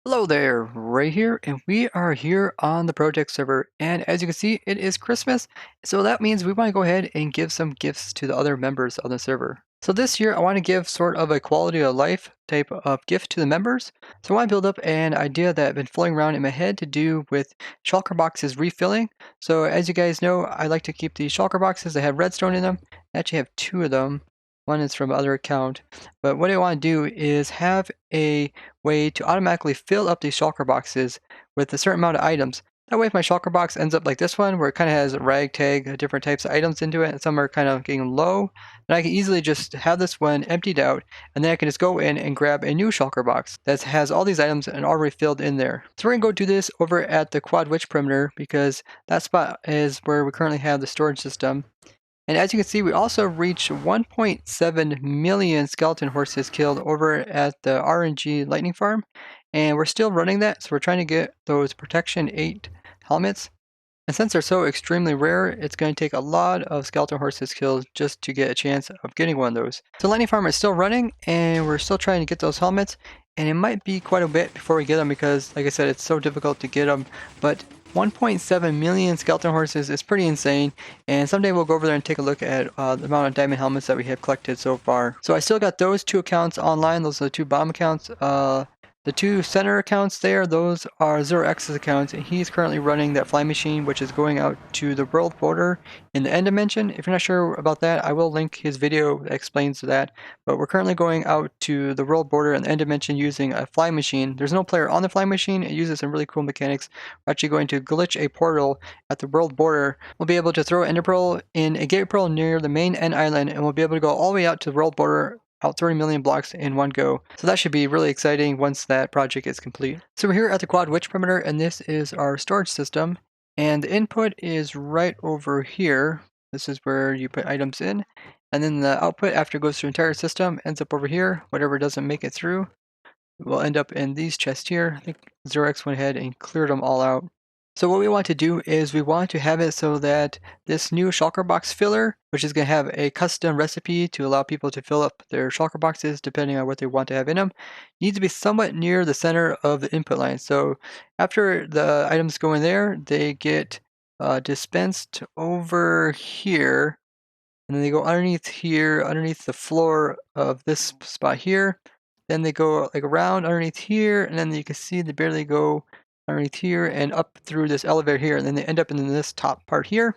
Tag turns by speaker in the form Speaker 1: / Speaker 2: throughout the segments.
Speaker 1: Hello there, Ray here, and we are here on the ProtoTech server, and as you can see, it is Christmas, so that means we want to go ahead and give some gifts to the other members of the server. So this year, I want to give sort of a quality of life type of gift to the members, so I want to build up an idea that has been floating around in my head to do with shulker boxes refilling. So as you guys know, I like to keep these shulker boxes that have redstone in them. I actually have two of them. One is from other account, but what I want to do is have a way to automatically fill up these shulker boxes with a certain amount of items. That way if my shulker box ends up like this one, where it kind of has ragtag, different types of items into it, and some are kind of getting low, then I can easily just have this one emptied out, and then I can just go in and grab a new shulker box that has all these items and already filled in there. So we're going to go do this over at the quad witch perimeter, because that spot is where we currently have the storage system. And as you can see, we also reached 1.7 million skeleton horses killed over at the RNG lightning farm. And we're still running that, so we're trying to get those protection 8 helmets. And since they're so extremely rare, it's going to take a lot of skeleton horses killed just to get a chance of getting one of those. So lightning farm is still running, and we're still trying to get those helmets. And it might be quite a bit before we get them because, like I said, it's so difficult to get them. But 1.7 million skeleton horses is pretty insane, and someday we'll go over there and take a look at the amount of diamond helmets that we have collected so far. So I still got those two accounts online. Those are the two bottom accounts. The two center accounts there, those are 0x's accounts, and he's currently running that fly machine, which is going out to the world border in the end dimension. If you're not sure about that, I will link his video that explains that. But we're currently going out to the world border in the end dimension using a fly machine. There's no player on the fly machine. It uses some really cool mechanics. We're actually going to glitch a portal at the world border. We'll be able to throw ender pearl in a gate pearl near the main end island, and we'll be able to go all the way out to the world border, out 30 million blocks in one go. So that should be really exciting once that project is complete. So we're here at the quad witch perimeter, and this is our storage system. And the input is right over here. This is where you put items in. And then the output, after it goes through the entire system, ends up over here. Whatever doesn't make it through will end up in these chests here. I think 0x went ahead and cleared them all out. So what we want to do is we want to have it so that this new shulker box filler, which is going to have a custom recipe to allow people to fill up their shulker boxes depending on what they want to have in them, needs to be somewhat near the center of the input line. So after the items go in there, they get dispensed over here, and then they go underneath here, underneath the floor of this spot here. Then they go like around underneath here, and then you can see they barely go underneath here and up through this elevator here, and then they end up in this top part here.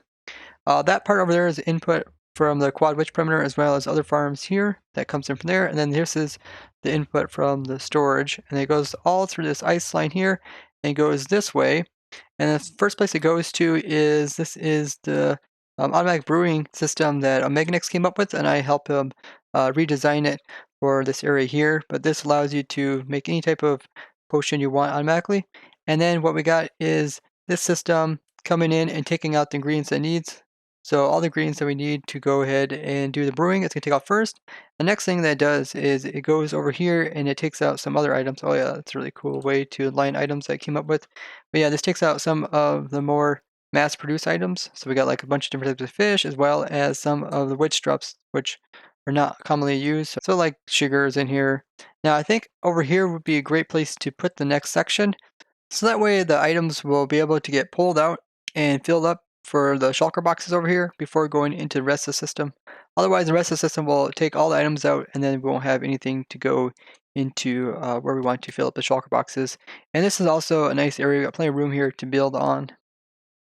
Speaker 1: That part over there is input from the quad witch perimeter as well as other farms here. That comes in from there, and then this is the input from the storage, and it goes all through this ice line here and goes this way. And the first place it goes to is the automatic brewing system that Meganix came up with, and I helped him redesign it for this area here. But this allows you to make any type of potion you want automatically. And then what we got is this system coming in and taking out the ingredients it needs. So all the ingredients that we need to go ahead and do the brewing, it's going to take out first. The next thing that it does is it goes over here and it takes out some other items. Oh yeah, that's a really cool way to line items that I came up with. But yeah, this takes out some of the more mass-produced items. So we got like a bunch of different types of fish, as well as some of the witch drops, which are not commonly used. So like sugars in here. Now I think over here would be a great place to put the next section. So that way the items will be able to get pulled out and filled up for the shulker boxes over here before going into the rest of the system. Otherwise, the rest of the system will take all the items out, and then we won't have anything to go into where we want to fill up the shulker boxes. And this is also a nice area. We've got plenty of room here to build on.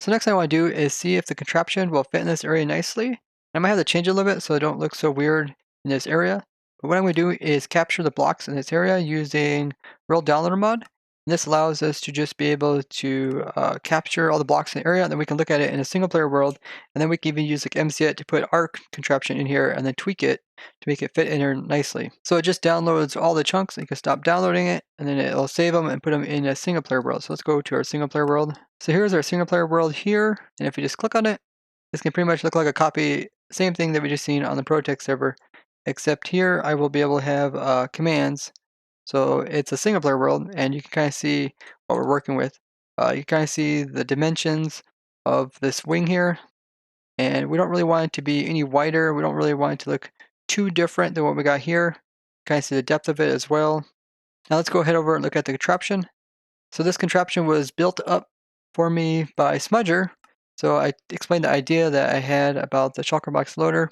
Speaker 1: So next thing I want to do is see if the contraption will fit in this area nicely. I might have to change it a little bit so it don't look so weird in this area. But what I'm going to do is capture the blocks in this area using World Downloader mod. And this allows us to just be able to capture all the blocks in the area, and then we can look at it in a single player world, and then we can even use like MCET to put our contraption in here and then tweak it to make it fit in here nicely. So it just downloads all the chunks, and you can stop downloading it, and then it'll save them and put them in a single player world. So let's go to our single player world. So here's our single player world here, and if you just click on it, this can pretty much look like a copy, same thing that we just seen on the ProtoTech server, except here I will be able to have commands. So it's a single player world, and you can kind of see what we're working with. You kind of see the dimensions of this wing here, and we don't really want it to be any wider. We don't really want it to look too different than what we got here. Kind of see the depth of it as well. Now let's go ahead over and look at the contraption. So this contraption was built up for me by Smudger. So I explained the idea that I had about the shulker box loader,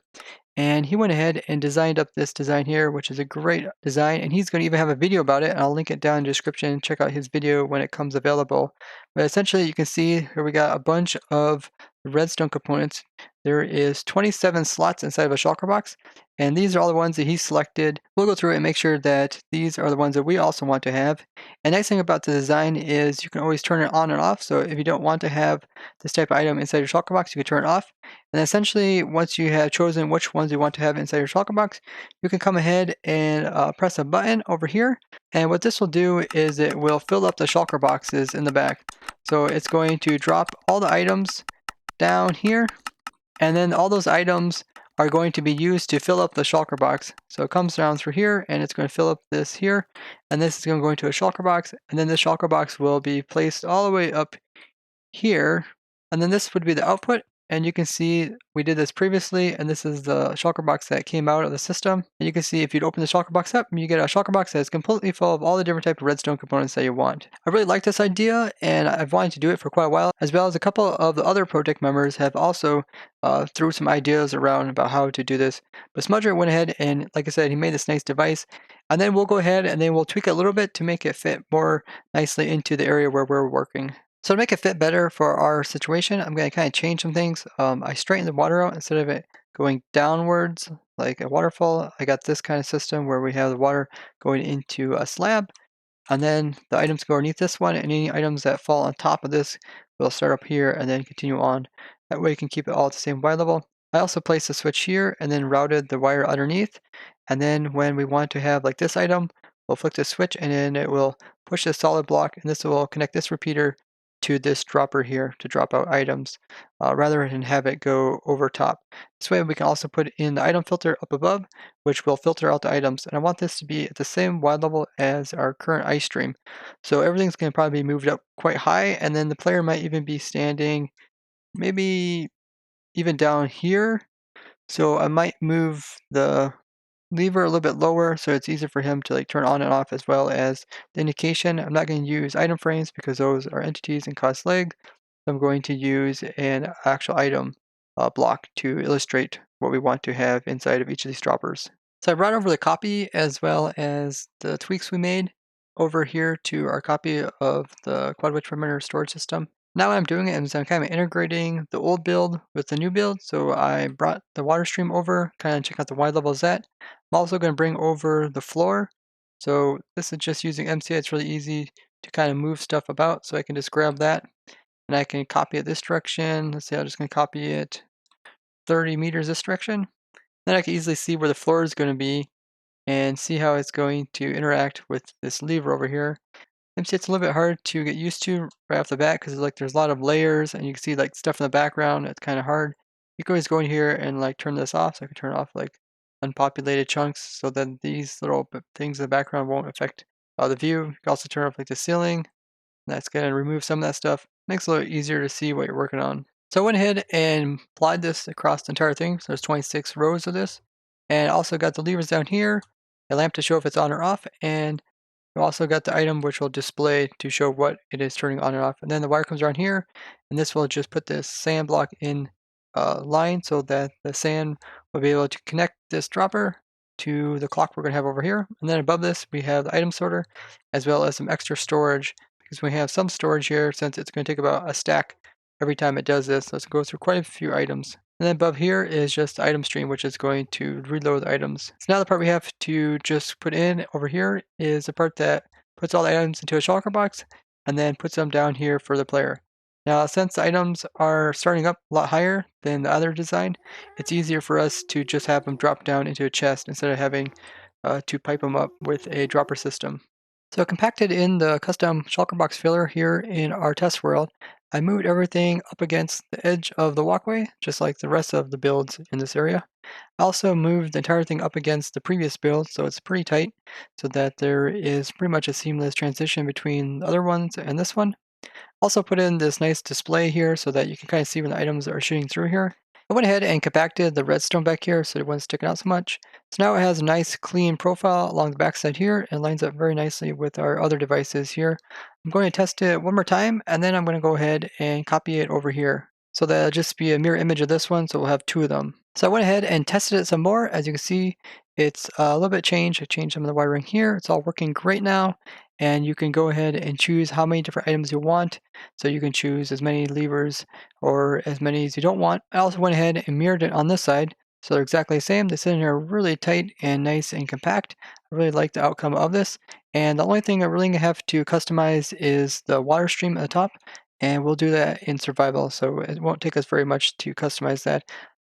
Speaker 1: and he went ahead and designed up this design here, which is a great design, and he's going to even have a video about it, and I'll link it down in the description. Check out his video when it comes available. But essentially, you can see here we got a bunch of redstone components. There is 27 slots inside of a shulker box, and these are all the ones that he selected. We'll go through it and make sure that these are the ones that we also want to have. And nice thing about the design is you can always turn it on and off. So if you don't want to have this type of item inside your shulker box, you can turn it off. And essentially, once you have chosen which ones you want to have inside your shulker box, you can come ahead and press a button over here. And what this will do is it will fill up the shulker boxes in the back. So it's going to drop all the items down here, and then all those items are going to be used to fill up the shulker box. So it comes down through here, and it's going to fill up this here, and this is going to go into a shulker box, and then the shulker box will be placed all the way up here, and then this would be the output. And you can see we did this previously, and this is the shulker box that came out of the system. And you can see if you'd open the shulker box up, you get a shulker box that's completely full of all the different type of redstone components that you want. I really like this idea, and I've wanted to do it for quite a while, as well as a couple of the other ProtoTech members have also threw some ideas around about how to do this. But Smudger went ahead and, like I said, he made this nice device. And then we'll go ahead and then we'll tweak it a little bit to make it fit more nicely into the area where we're working. So to make it fit better for our situation, I'm going to kind of change some things. I straightened the water out instead of it going downwards like a waterfall. I got this kind of system where we have the water going into a slab, and then the items go underneath this one, and any items that fall on top of this will start up here and then continue on. That way you can keep it all at the same wire level. I also placed a switch here and then routed the wire underneath. And then when we want to have like this item, we'll flick the switch and then it will push the solid block, and this will connect this repeater to this dropper here to drop out items rather than have it go over top. This way we can also put in the item filter up above, which will filter out the items. And I want this to be at the same wide level as our current ice stream. So everything's going to probably be moved up quite high, and then the player might even be standing maybe even down here. So I might move the lever a little bit lower so it's easier for him to like turn on and off, as well as the indication. I'm not going to use item frames because those are entities and cost lag. I'm going to use an actual item block to illustrate what we want to have inside of each of these droppers. So I brought over the copy as well as the tweaks we made over here to our copy of the quad wedge perimeter storage system. Now what I'm doing is I'm kind of integrating the old build with the new build. So I brought the water stream over, kind of check out the wide level is at. I'm also going to bring over the floor. So this is just using MCI. It's really easy to kind of move stuff about. So I can just grab that and I can copy it this direction. Let's see, I'm just going to copy it 30 meters this direction. Then I can easily see where the floor is going to be and see how it's going to interact with this lever over here. MC, it's a little bit hard to get used to right off the bat because like there's a lot of layers and you can see like stuff in the background. It's kind of hard. You can always go in here and like turn this off. So I can turn off like unpopulated chunks so that these little things in the background won't affect the view. You can also turn off like the ceiling. That's going to remove some of that stuff. Makes it a little easier to see what you're working on. So I went ahead and applied this across the entire thing. So there's 26 rows of this. And also got the levers down here, a lamp to show if it's on or off, and you also got the item which will display to show what it is turning on and off. And then the wire comes around here, and this will just put this sand block in line so that the sand will be able to connect this dropper to the clock we're going to have over here. And then above this, we have the item sorter, as well as some extra storage, because we have some storage here since it's going to take about a stack every time it does this. Let's go through quite a few items. And then above here is just the item stream, which is going to reload the items. So now the part we have to just put in over here is the part that puts all the items into a shulker box and then puts them down here for the player. Now, since the items are starting up a lot higher than the other design, it's easier for us to just have them drop down into a chest instead of having to pipe them up with a dropper system. So compacted in the custom shulker box filler here in our test world, I moved everything up against the edge of the walkway, just like the rest of the builds in this area. I also moved the entire thing up against the previous build, so it's pretty tight, so that there is pretty much a seamless transition between the other ones and this one. Also put in this nice display here so that you can kind of see when the items are shooting through here. I went ahead and compacted the redstone back here so it wasn't sticking out so much. So now it has a nice clean profile along the backside here and lines up very nicely with our other devices here. I'm going to test it one more time and then I'm going to go ahead and copy it over here. So that'll just be a mirror image of this one, so we'll have two of them. So I went ahead and tested it some more. As you can see, it's a little bit changed. I changed some of the wiring here. It's all working great now. And you can go ahead and choose how many different items you want. So you can choose as many levers or as many as you don't want. I also went ahead and mirrored it on this side. So they're exactly the same. They sit in here really tight and nice and compact. I really like the outcome of this. And the only thing I really have to customize is the water stream at the top. And we'll do that in survival. So it won't take us very much to customize that.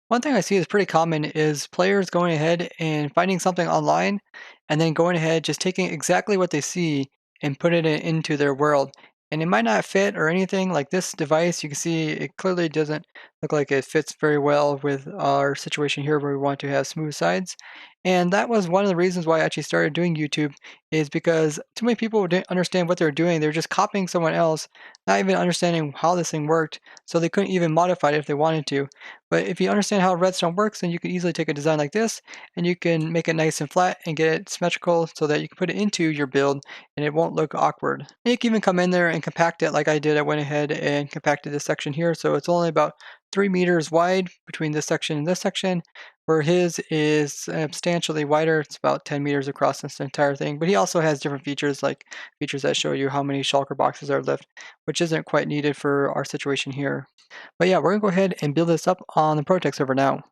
Speaker 1: One thing I see is pretty common is players going ahead and finding something online and then going ahead just taking exactly what they see and putting it into their world. And it might not fit or anything. Like this device, you can see it clearly doesn't look like it fits very well with our situation here where we want to have smooth sides. And that was one of the reasons why I actually started doing YouTube, is because too many people didn't understand what they were doing. They were just copying someone else, not even understanding how this thing worked, so they couldn't even modify it if they wanted to. But if you understand how redstone works, then you can easily take a design like this and you can make it nice and flat and get it symmetrical so that you can put it into your build and it won't look awkward. And you can even come in there and compact it like I did. I went ahead and compacted this section here, so it's only about 3 meters wide between this section and this section, where his is substantially wider. It's about 10 meters across this entire thing, but he also has different features, like features that show you how many shulker boxes are left, which isn't quite needed for our situation here. But yeah, we're gonna go ahead and build this up on the ProtoTech server now.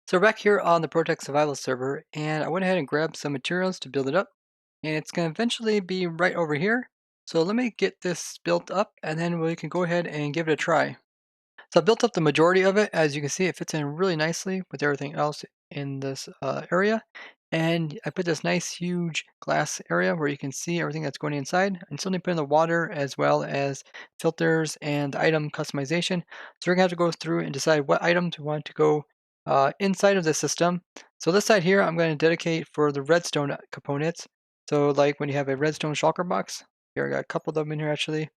Speaker 1: So we're back here on the ProtoTech survival server, and I went ahead and grabbed some materials to build it up, and it's gonna eventually be right over here. So let me get this built up, and then we can go ahead and give it a try. So I built up the majority of it. As you can see, it fits in really nicely with everything else in this area. And I put this nice huge glass area where you can see everything that's going inside. And still need to put in the water as well as filters and item customization. So we're gonna have to go through and decide what items we want to go inside of the system. So this side here, I'm going to dedicate for the redstone components. So like when you have a redstone shulker box, here I got a couple of them in here actually.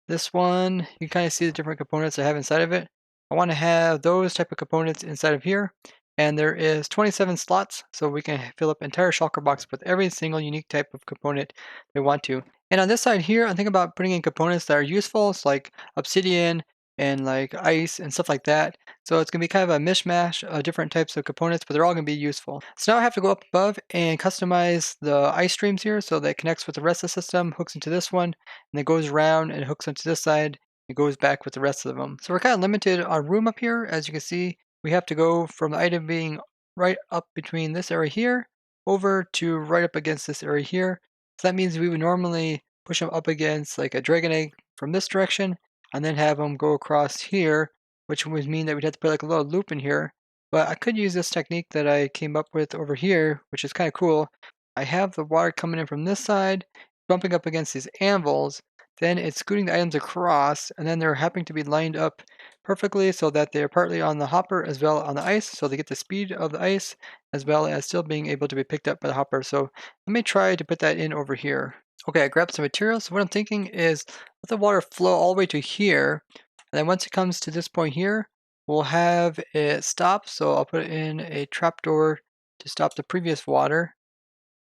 Speaker 1: This one, you can kind of see the different components I have inside of it. I want to have those type of components inside of here. And there is 27 slots, so we can fill up entire shulker box with every single unique type of component we want to. And on this side here, I'm thinking about putting in components that are useful, so like obsidian and like ice and stuff like that. So it's going to be kind of a mishmash of different types of components, but they're all going to be useful. So now I have to go up above and customize the ice streams here so that it connects with the rest of the system, hooks into this one, and it goes around and hooks onto this side. It goes back with the rest of them. So we're kind of limited on room up here. As you can see, we have to go from the item being right up between this area here over to right up against this area here. So that means we would normally push them up against like a dragon egg from this direction and then have them go across here, which would mean that we'd have to put like a little loop in here. But I could use this technique that I came up with over here, which is kind of cool. I have the water coming in from this side, bumping up against these anvils, then it's scooting the items across, and then they're having to be lined up perfectly so that they're partly on the hopper as well on the ice, so they get the speed of the ice as well as still being able to be picked up by the hopper. So let me try to put that in over here. Okay, I grabbed some materials. So what I'm thinking is let the water flow all the way to here, and then once it comes to this point here, we'll have it stop. So I'll put in a trapdoor to stop the previous water.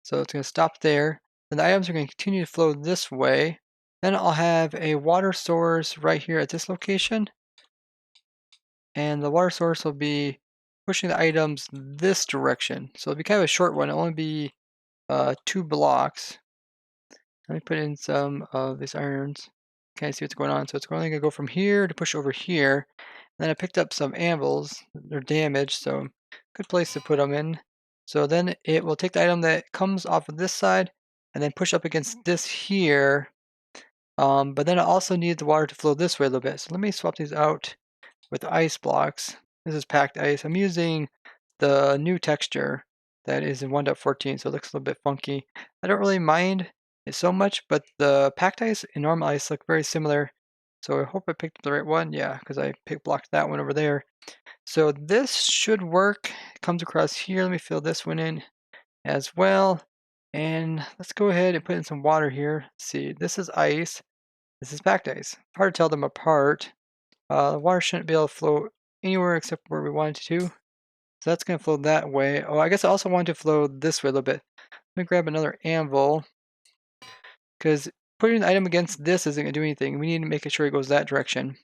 Speaker 1: So it's going to stop there. And the items are going to continue to flow this way. Then I'll have a water source right here at this location. And the water source will be pushing the items this direction. So it'll be kind of a short one. It'll only be 2 blocks. Let me put in some of these irons. Kind of see what's going on. So it's only going to go from here to push over here. And then I picked up some anvils. They're damaged, so good place to put them in. So then it will take the item that comes off of this side and then push up against this here. But then I also need the water to flow this way a little bit. So let me swap these out with ice blocks. This is packed ice. I'm using the new texture that is in 1.14, so it looks a little bit funky. I don't really mind it so much, but the packed ice and normal ice look very similar. So I hope I picked up the right one. Yeah, because I blocked that one over there. So this should work. It comes across here. Let me fill this one in as well. And let's go ahead and put in some water here. Let's see, this is ice. This is packed ice. Hard to tell them apart. The water shouldn't be able to flow anywhere except where we want it to. So that's going to flow that way. Oh, I guess I also want to flow this way a little bit. Let me grab another anvil, because putting the item against this isn't going to do anything. We need to make sure it goes that direction.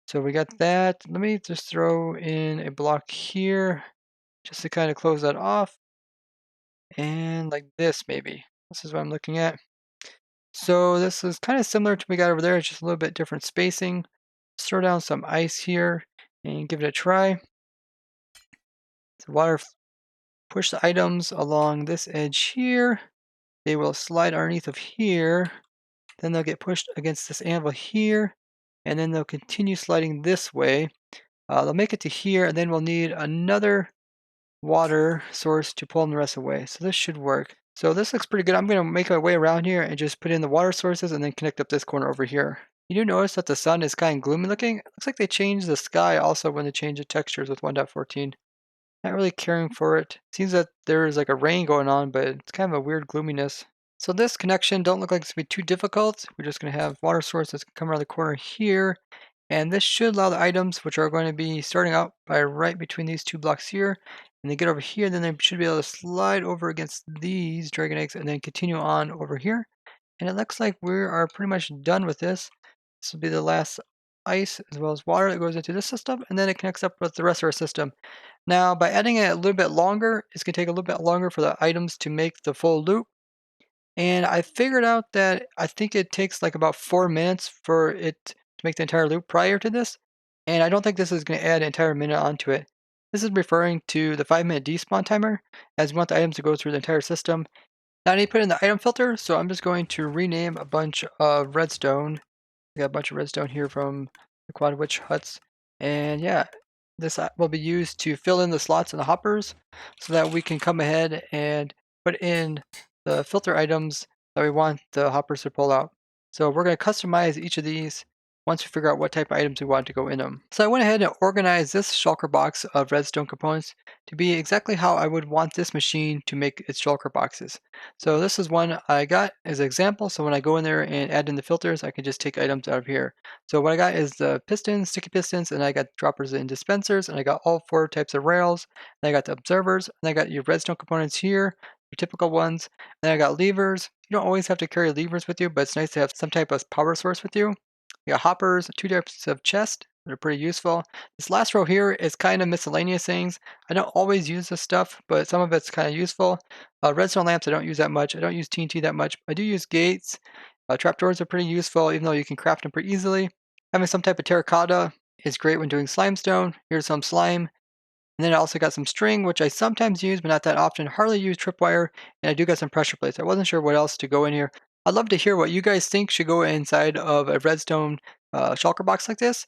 Speaker 1: So we got that. Let me just throw in a block here just to kind of close that off. And like this maybe. This is what I'm looking at. So this is kind of similar to what we got over there. It's just a little bit different spacing. Let's throw down some ice here and give it a try. So water push the items along this edge here. They will slide underneath of here. Then they'll get pushed against this anvil here. And then they'll continue sliding this way. They'll make it to here, and then we'll need another water source to pull them the rest of the way. So this should work. So this looks pretty good. I'm going to make my way around here and just put in the water sources and then connect up this corner over here. You do notice that the sun is kind of gloomy looking. It looks like they changed the sky also when they changed the textures with 1.14. Not really caring for it. Seems that there's like a rain going on, but it's kind of a weird gloominess. So this connection don't look like it's going to be too difficult. We're just going to have water sources come around the corner here. And this should allow the items, which are going to be starting out by right between these two blocks here, and they get over here, then they should be able to slide over against these dragon eggs and then continue on over here. And it looks like we are pretty much done with this. This will be the last ice as well as water that goes into this system, and then it connects up with the rest of our system. Now, by adding it a little bit longer, it's going to take a little bit longer for the items to make the full loop. And I figured out that I think it takes like about 4 minutes for it to make the entire loop prior to this. And I don't think this is going to add an entire minute onto it. This is referring to the 5-minute despawn timer, as we want the items to go through the entire system. Now I need to put in the item filter, so I'm just going to rename a bunch of redstone. We got a bunch of redstone here from the Quad Witch huts. And yeah, this will be used to fill in the slots in the hoppers so that we can come ahead and put in the filter items that we want the hoppers to pull out. So we're going to customize each of these once we figure out what type of items we want to go in them. So I went ahead and organized this shulker box of redstone components to be exactly how I would want this machine to make its shulker boxes. So this is one I got as an example. So when I go in there and add in the filters, I can just take items out of here. So what I got is the pistons, sticky pistons, and I got droppers and dispensers, and I got all 4 types of rails. And I got the observers, and I got your redstone components here, your typical ones. And then I got levers. You don't always have to carry levers with you, but it's nice to have some type of power source with you. You got hoppers, 2 types of chest. They're pretty useful. This last row here is kind of miscellaneous things. I don't always use this stuff, but some of it's kind of useful. Redstone lamps I don't use that much. I don't use TNT that much. I do use gates. Trapdoors are pretty useful, even though you can craft them pretty easily. Having some type of terracotta is great when doing slimestone. Here's some slime. And then I also got some string, which I sometimes use, but not that often. Hardly use tripwire, and I do got some pressure plates. I wasn't sure what else to go in here. I'd love to hear what you guys think should go inside of a redstone shulker box like this.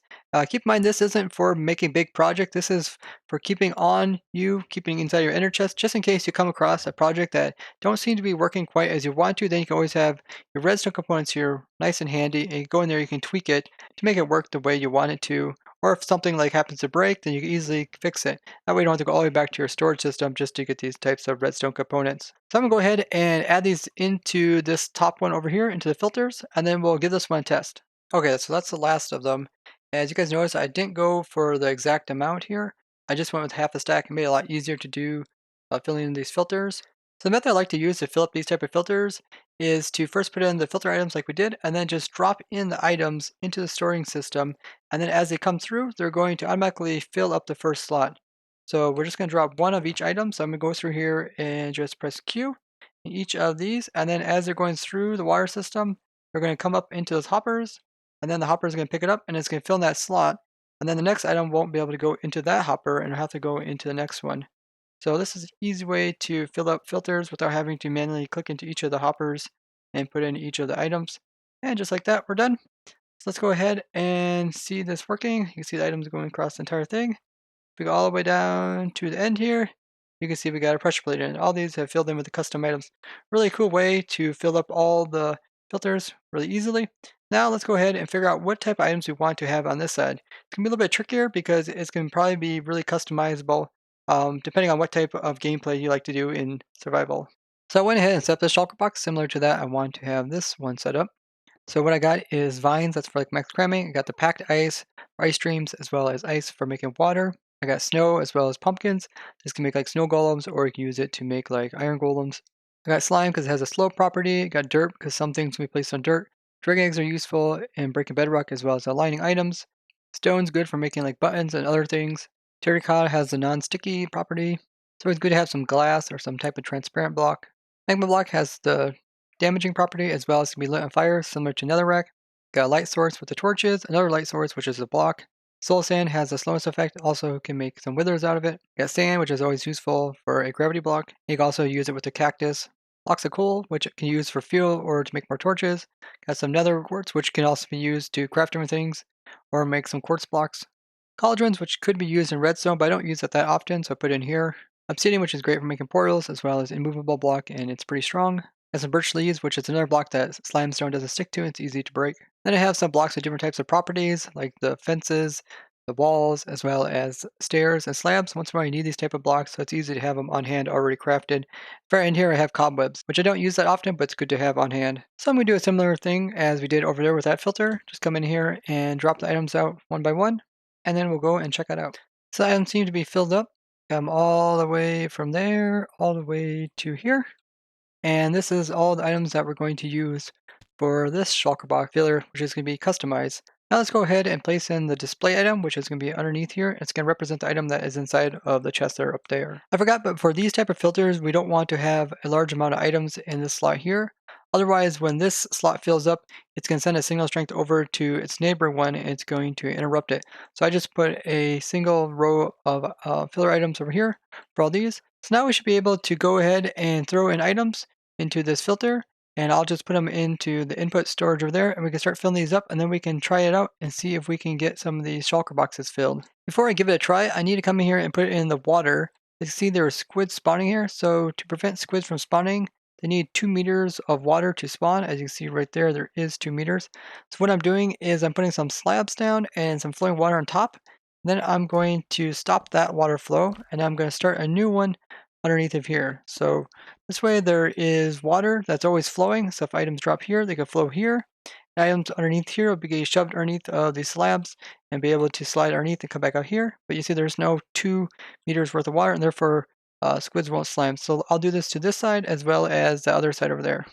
Speaker 1: Keep in mind, this isn't for making big project. This is for keeping on you, keeping inside your inner chest, just in case you come across a project that don't seem to be working quite as you want to. Then you can always have your redstone components here nice and handy, and you go in there, you can tweak it to make it work the way you want it to. Or if something like happens to break, then you can easily fix it. That way you don't have to go all the way back to your storage system just to get these types of redstone components. So I'm gonna go ahead and add these into this top one over here, into the filters, and then we'll give this one a test. Okay, so that's the last of them. As you guys notice, I didn't go for the exact amount here. I just went with half a stack and made it a lot easier to do filling in these filters. So the method I like to use to fill up these type of filters is to first put in the filter items like we did, and then just drop in the items into the storing system. And then as they come through, they're going to automatically fill up the first slot. So we're just going to drop one of each item. So I'm going to go through here and just press Q in each of these. And then as they're going through the water system, they're going to come up into those hoppers. And then the hopper is going to pick it up and it's going to fill in that slot. And then the next item won't be able to go into that hopper and it'll have to go into the next one. So this is an easy way to fill up filters without having to manually click into each of the hoppers and put in each of the items. And just like that, we're done. So let's go ahead and see this working. You can see the items going across the entire thing. If we go all the way down to the end here, you can see we got a pressure plate in. All these have filled in with the custom items. Really cool way to fill up all the filters really easily. Now let's go ahead and figure out what type of items we want to have on this side. It's going to be a little bit trickier because it's going to probably be really customizable depending on what type of gameplay you like to do in survival. So I went ahead and set up the shulker box similar to that. I want to have this one set up. So what I got is vines, that's for like max cramming. I got the packed ice for ice streams, as well as ice for making water. I got snow as well as pumpkins. This can make like snow golems, or you can use it to make like iron golems. I got slime because it has a slope property. I got dirt because some things can be placed on dirt. Dragon eggs are useful in breaking bedrock as well as aligning items. Stone's good for making like buttons and other things. Terracotta has the non-sticky property. So it's good to have some glass or some type of transparent block. Magma block has the damaging property as well as can be lit on fire, similar to netherrack. Got a light source with the torches, another light source which is a block. Soul sand has a slowness effect, also can make some withers out of it. Got sand, which is always useful for a gravity block. You can also use it with the cactus. Blocks of coal, which it can use for fuel or to make more torches. Got some nether quartz, which can also be used to craft different things or make some quartz blocks. Cauldrons, which could be used in redstone, but I don't use it that often, so I put it in here. Obsidian, which is great for making portals, as well as immovable block, and it's pretty strong. Has some birch leaves, which is another block that slimestone doesn't stick to, and it's easy to break. Then I have some blocks with different types of properties, like the fences, the walls, as well as stairs and slabs. Once in a while you need these type of blocks, so it's easy to have them on hand already crafted. Right in here I have cobwebs, which I don't use that often, but it's good to have on hand. So I'm going to do a similar thing as we did over there with that filter. Just come in here and drop the items out one by one, and then we'll go and check it out. So the items seem to be filled up. Come all the way from there, all the way to here. And this is all the items that we're going to use for this shulker box filler, which is going to be customized. Now let's go ahead and place in the display item, which is going to be underneath here. It's going to represent the item that is inside of the chest there up there. I forgot, but for these type of filters, we don't want to have a large amount of items in this slot here. Otherwise, when this slot fills up, it's going to send a signal strength over to its neighbor one, and it's going to interrupt it. So I just put a single row of filler items over here for all these. So now we should be able to go ahead and throw in items into this filter, and I'll just put them into the input storage over there, and we can start filling these up, and then we can try it out and see if we can get some of these shulker boxes filled. Before I give it a try, I need to come in here and put it in the water. You see there are squids spawning here, so to prevent squids from spawning, they need 2 meters of water to spawn. As you can see right there, there is 2 meters. So what I'm doing is I'm putting some slabs down and some flowing water on top. Then I'm going to stop that water flow, and I'm going to start a new one underneath of here. So this way there is water that's always flowing, so if items drop here, they can flow here. Items underneath here will be shoved underneath these slabs and be able to slide underneath and come back out here. But you see there's no 2 meters worth of water, and therefore squids won't slime. So I'll do this to this side as well as the other side over there.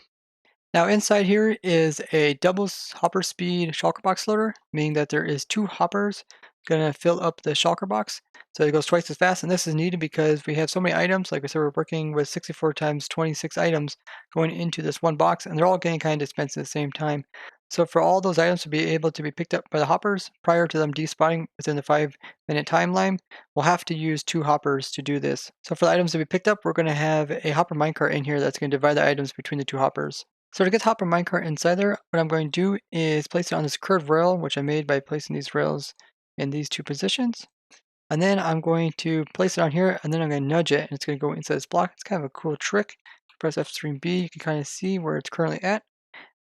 Speaker 1: Now inside here is a double hopper speed shulker box loader, meaning that there is 2 hoppers going to fill up the shulker box. So it goes twice as fast, and this is needed because we have so many items. Like I said, we're working with 64 times 26 items going into this one box, and they're all getting kind of dispensed at the same time. So for all those items to be able to be picked up by the hoppers prior to them despawning within the 5-minute timeline, we'll have to use 2 hoppers to do this. So for the items to be picked up, we're going to have a hopper minecart in here that's going to divide the items between the 2 hoppers. So to get the hopper minecart inside there, what I'm going to do is place it on this curved rail, which I made by placing these rails in these 2 positions. And then I'm going to place it on here, and then I'm going to nudge it, and it's going to go inside this block. It's kind of a cool trick. Press F3B, you can kind of see where it's currently at.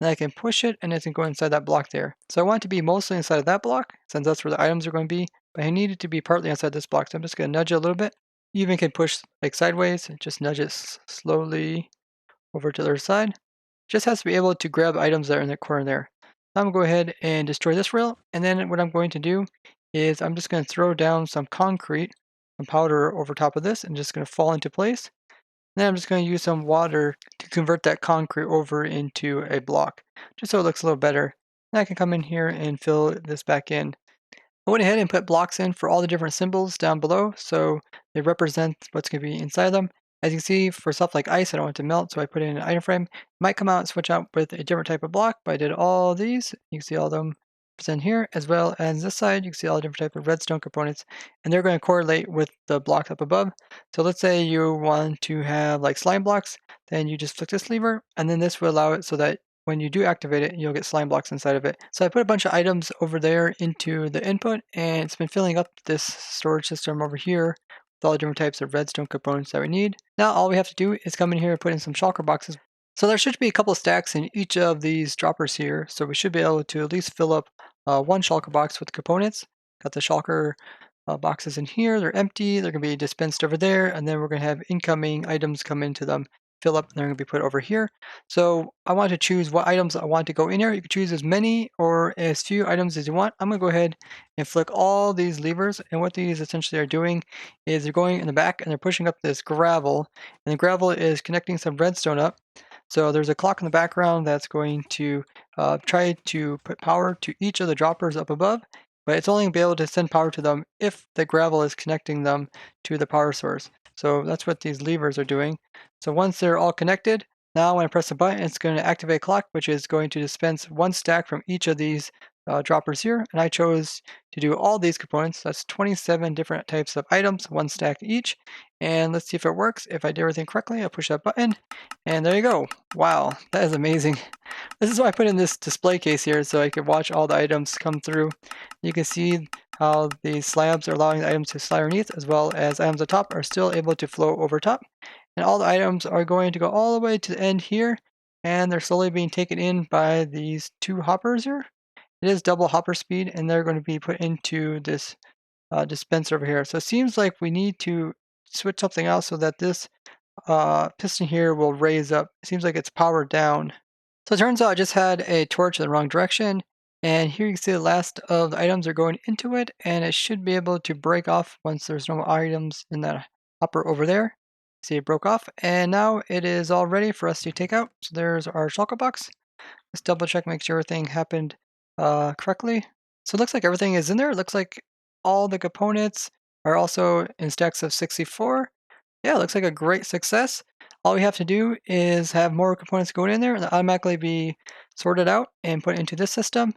Speaker 1: And I can push it, and it's going to go inside that block there. So I want it to be mostly inside of that block, since that's where the items are going to be. But I need it to be partly inside this block, so I'm just going to nudge it a little bit. You even can push like sideways, and just nudge it slowly over to the other side. Just has to be able to grab items that are in the corner there. I'm going to go ahead and destroy this rail, and then what I'm going to do is I'm just going to throw down some concrete, some powder over top of this, and just going to fall into place. And then I'm just going to use some water to convert that concrete over into a block, just so it looks a little better. Then I can come in here and fill this back in. I went ahead and put blocks in for all the different symbols down below, so they represent what's going to be inside them. As you can see, for stuff like ice, I don't want it to melt, so I put it in an item frame. It might come out and switch out with a different type of block, but I did all these. You can see all of them present here, as well as this side. You can see all the different types of redstone components, and they're going to correlate with the blocks up above. So let's say you want to have like slime blocks, then you just flick this lever, and then this will allow it so that when you do activate it, you'll get slime blocks inside of it. So I put a bunch of items over there into the input, and it's been filling up this storage system over here with all the different types of redstone components that we need. Now all we have to do is come in here and put in some shulker boxes. So there should be a couple of stacks in each of these droppers here, so we should be able to at least fill up one shulker box with components. Got the shulker boxes in here, they're empty, they're going to be dispensed over there, and then we're going to have incoming items come into them. fill up and they're going to be put over here. So I want to choose what items I want to go in here. You can choose as many or as few items as you want. I'm going to go ahead and flick all these levers, and what these essentially are doing is they're going in the back and they're pushing up this gravel, and the gravel is connecting some redstone up. So there's a clock in the background that's going to try to put power to each of the droppers up above, but it's only going to be able to send power to them if the gravel is connecting them to the power source. So that's what these levers are doing. So once they're all connected, now when I press the button, it's going to activate a clock, which is going to dispense one stack from each of these droppers here. And I chose to do all these components. That's 27 different types of items, one stack each. And let's see if it works. If I did everything correctly, I push that button, and there you go. Wow, that is amazing. This is why I put in this display case here, so I could watch all the items come through. You can see how the slabs are allowing the items to slide underneath, as well as items on top are still able to flow over top. And all the items are going to go all the way to the end here, and they're slowly being taken in by these two hoppers here. It is double hopper speed, and they're going to be put into this dispenser over here. So it seems like we need to switch something else so that this piston here will raise up. It seems like it's powered down. So it turns out I just had a torch in the wrong direction, and here you can see the last of the items are going into it, and it should be able to break off once there's no more items in that hopper over there. See, it broke off, and now it is all ready for us to take out. So there's our shulker box. Let's double check, make sure everything happened correctly. So it looks like everything is in there. It looks like all the components are also in stacks of 64. Yeah, it looks like a great success. All we have to do is have more components going in there and automatically be sorted out and put into this system.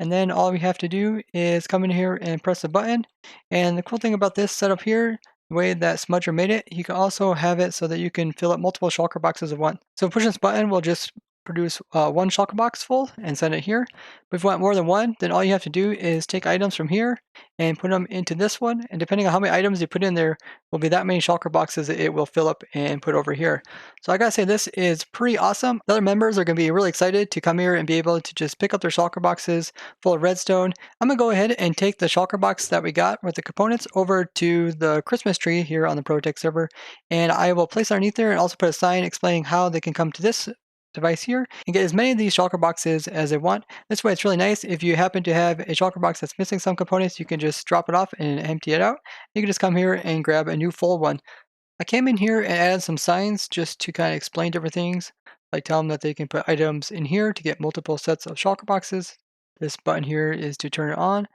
Speaker 1: And then all we have to do is come in here and press a button. And the cool thing about this setup here, the way that Smudger made it, you can also have it so that you can fill up multiple shulker boxes at once. So pushing this button will just produce one shulker box full and send it here. But if you want more than one, then all you have to do is take items from here and put them into this one. And depending on how many items you put in there, will be that many shulker boxes that it will fill up and put over here. So I gotta say, this is pretty awesome. The other members are gonna be really excited to come here and be able to just pick up their shulker boxes full of redstone. I'm gonna go ahead and take the shulker box that we got with the components over to the Christmas tree here on the ProtoTech server, and I will place it underneath there and also put a sign explaining how they can come to this device here and get as many of these shulker boxes as they want. This way it's really nice. If you happen to have a shulker box that's missing some components, you can just drop it off and empty it out. You can just come here and grab a new full one. I came in here and added some signs just to kind of explain different things, like tell them that they can put items in here to get multiple sets of shulker boxes. This button here is to turn it on.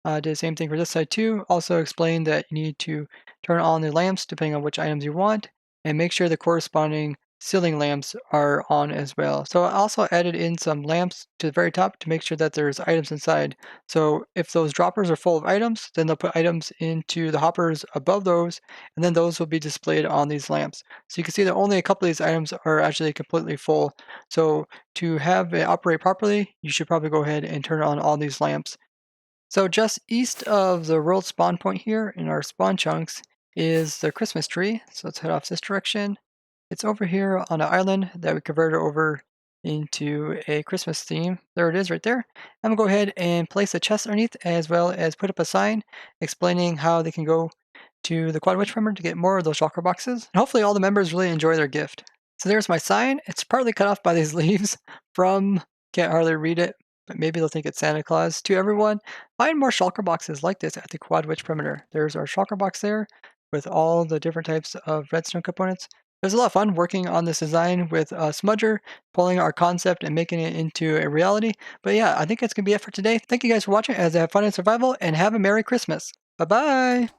Speaker 1: Did the same thing for this side too. Also explain that you need to turn on the lamps depending on which items you want, and make sure the corresponding ceiling lamps are on as well. So I also added in some lamps to the very top to make sure that there's items inside. So if those droppers are full of items, then they'll put items into the hoppers above those, and then those will be displayed on these lamps. So you can see that only a couple of these items are actually completely full. So to have it operate properly, you should probably go ahead and turn on all these lamps. So just east of the world spawn point here in our spawn chunks is the Christmas tree. So let's head off this direction. It's over here on an island that we converted over into a Christmas theme. There it is right there. I'm gonna go ahead and place a chest underneath, as well as put up a sign explaining how they can go to the Quad Witch member to get more of those shulker boxes. And hopefully all the members really enjoy their gift. So there's my sign. It's partly cut off by these leaves from, can't hardly read it, but maybe they'll think it's Santa Claus. To everyone, find more shulker boxes like this at the Quad Witch perimeter. There's our shulker box there with all the different types of redstone components. It was a lot of fun working on this design with Smudger, pulling our concept and making it into a reality. But yeah, I think that's going to be it for today. Thank you guys for watching as I have fun in survival, and have a Merry Christmas. Bye-bye!